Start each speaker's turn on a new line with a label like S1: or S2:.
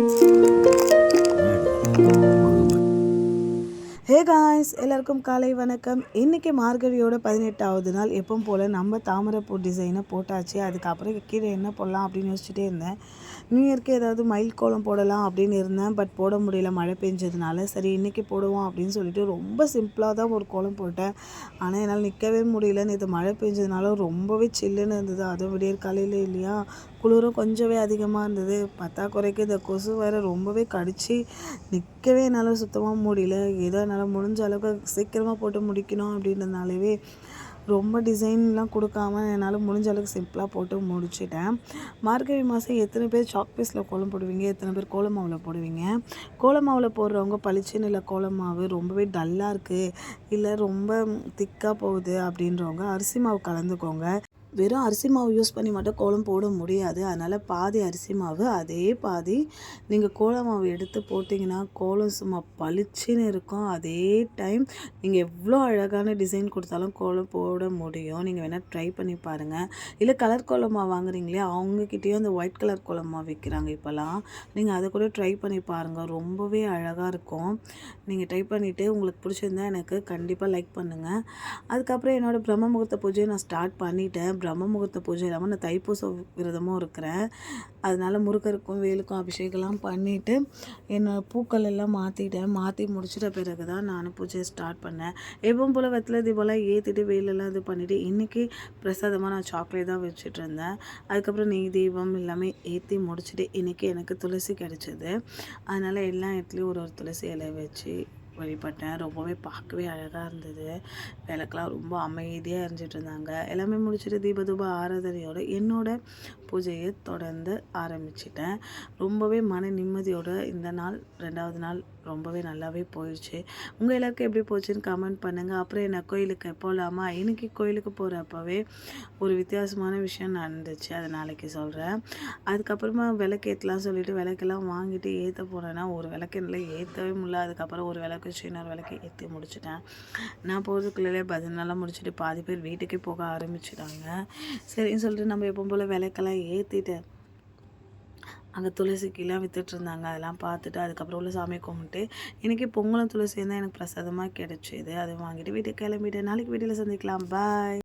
S1: Hey guys, எல்லாருக்கும் காலை வணக்கம். இன்றைக்கி மார்கழியோட 18வது நாள். எப்பவும் போல் நம்ம தாமரைப்பூ டிசைனை போட்டாச்சு. அதுக்கப்புறம் கீழே என்ன போடலாம் அப்படின்னு யோசிச்சுட்டே இருந்தேன். நியூ இயர்க்கு ஏதாவது மயில் கோலம் போடலாம் அப்படின்னு இருந்தேன். பட் போட முடியல, மழை பெஞ்சதுனால. சரி இன்றைக்கி போடுவோம் அப்படின்னு சொல்லிட்டு ரொம்ப சிம்பிளாக தான் ஒரு கோலம் போட்டேன். ஆனால் என்னால் நிற்கவே முடியல. நேற்று மழை பெஞ்சதுனால ரொம்பவே சில்லுன்னு இருந்தது. அதுவும் விடியற் காலையில் இல்லையா, குளிரும் கொஞ்சமே அதிகமாக இருந்தது. பத்தாக்குறைக்கு இந்த கொசு வேறு ரொம்பவே கடிச்சு நிற்கவே என்னால் சுத்தமாக முடியல. ஏதோ என்னால் முடிஞ்ச அளவுக்கு சீக்கிரமாக போட்டு முடிக்கணும் அப்படின்றதுனாலவே ரொம்ப டிசைன்லாம் கொடுக்காம என்னால் முடிஞ்ச அளவுக்கு சிம்பிளாக போட்டு முடிச்சிட்டேன். மார்கழி மாதம் எத்தனை பேர் சாக் பீஸில் கோலம் போடுவீங்க, எத்தனை பேர் கோல மாவில் போடுவீங்க? கோல மாவில் போடுறவங்க பளிச்சுன்னு இல்லை கோல மாவு ரொம்பவே டல்லாக இருக்குது, இல்லை ரொம்ப திக்காக போகுது அப்படின்றவங்க அரிசி மாவு கலந்துக்கோங்க. வெறும் அரிசி மாவு யூஸ் பண்ணி மட்டும் கோலம் போட முடியாது. அதனால் பாதி அரிசி மாவு, அதே பாதி நீங்கள் கோல மாவு எடுத்து போட்டிங்கன்னா கோலம் சும்மா பளிச்சுன்னு இருக்கும். அதே டைம் நீங்கள் எவ்வளோ அழகான டிசைன் கொடுத்தாலும் கோலம் போட முடியும். நீங்கள் வேணால் ட்ரை பண்ணி பாருங்கள். இல்லை கலர் கோலம் மாவு வாங்குறீங்களே, அவங்கக்கிட்டேயும் அந்த ஒயிட் கலர் கோலம் மாவு விற்கிறாங்க இப்போலாம். நீங்கள் அதை கூட ட்ரை பண்ணி பாருங்கள், ரொம்பவே அழகாக இருக்கும். நீங்கள் ட்ரை பண்ணிவிட்டு உங்களுக்கு பிடிச்சிருந்தா எனக்கு கண்டிப்பாக லைக் பண்ணுங்கள். அதுக்கப்புறம் என்னோடய பிரம்ம முகூர்த்த பூஜையை நான் ஸ்டார்ட் பண்ணிட்டேன். பிரம்ம முகூர்த்த பூஜை இல்லாமல் நான் தைப்பூச விரதமும் இருக்கிறேன். அதனால் முருகருக்கும் வேலுக்கும் அபிஷேகம்லாம் பண்ணிவிட்டு என்னோடய பூக்கள் எல்லாம் மாற்றி முடிச்சிட்ட பிறகு தான் நான் பூஜையை ஸ்டார்ட் பண்ணேன். எப்பவும் போல் வெத்தலை தீபம்லாம் ஏற்றிட்டு வேலெல்லாம் இது பண்ணிவிட்டு இன்றைக்கி பிரசாதமாக நான் சாக்லேட் தான் வச்சுட்டு இருந்தேன். அதுக்கப்புறம் நெய் தீபம் எல்லாமே ஏற்றி முடிச்சுட்டு இன்றைக்கி எனக்கு துளசி கிடச்சிது. அதனால் எல்லா இடத்துலையும் ஒரு துளசி இலை வச்சு வழிபட்டேன். ரொம்பவே பார்க்கவே அழகாக இருந்தது. விளக்கெலாம் ரொம்ப அமைதியாக எரிஞ்சிட்டு இருந்தாங்க. எல்லாமே முடிச்சுட்டு தீப ஆராதனையோடு என்னோடய பூஜையை தொடர்ந்து ஆரம்பிச்சிட்டேன். ரொம்பவே மன நிம்மதியோடு இந்த நாள் 2வது நாள் ரொம்பவே நல்லாவே போயிடுச்சு. உங்கள் எல்லாருக்கும் எப்படி போச்சுன்னு கமெண்ட் பண்ணுங்கள். அப்புறம் என்ன கோயிலுக்கு போகலாமா? இன்றைக்கி கோயிலுக்கு போகிறப்பவே ஒரு வித்தியாசமான விஷயம் நடந்துச்சு, அதை நாளைக்கு சொல்கிறேன். அதுக்கப்புறமா விளக்கேற்றலாம் சொல்லிவிட்டு விளக்கெல்லாம் வாங்கிட்டு ஏற்ற போனேன்னா ஒரு விளக்கு என்னால் ஏற்றவே முடியல. அதுக்கப்புறம் ஒரு விளக்கு வச்சு இன்னொரு விளக்கு ஏற்றி முடிச்சிட்டேன். நான் போகிறதுக்குள்ளே பஜனைலாம் முடிச்சுட்டு பாதி பேர் வீட்டுக்கே போக ஆரம்பிச்சிட்டாங்க. சரின்னு சொல்லிட்டு நம்ம எப்பவும் போல் விளக்கெல்லாம் ஏற்றிட்டு அங்கே துளசிக்கெல்லாம் விற்றுட்ருந்தாங்க. அதெல்லாம் பார்த்துட்டு அதுக்கப்புறம் உள்ள சாமியை கும்பிட்டு இன்றைக்கி பொங்கலும் துளசியும் தான் எனக்கு பிரசாதமாக கிடச்சிது. அதை வாங்கிட்டு வீட்டுக்கு கிளம்பிட்டேன். நாளைக்கு வீட்டில் சந்திக்கலாம். பாய்.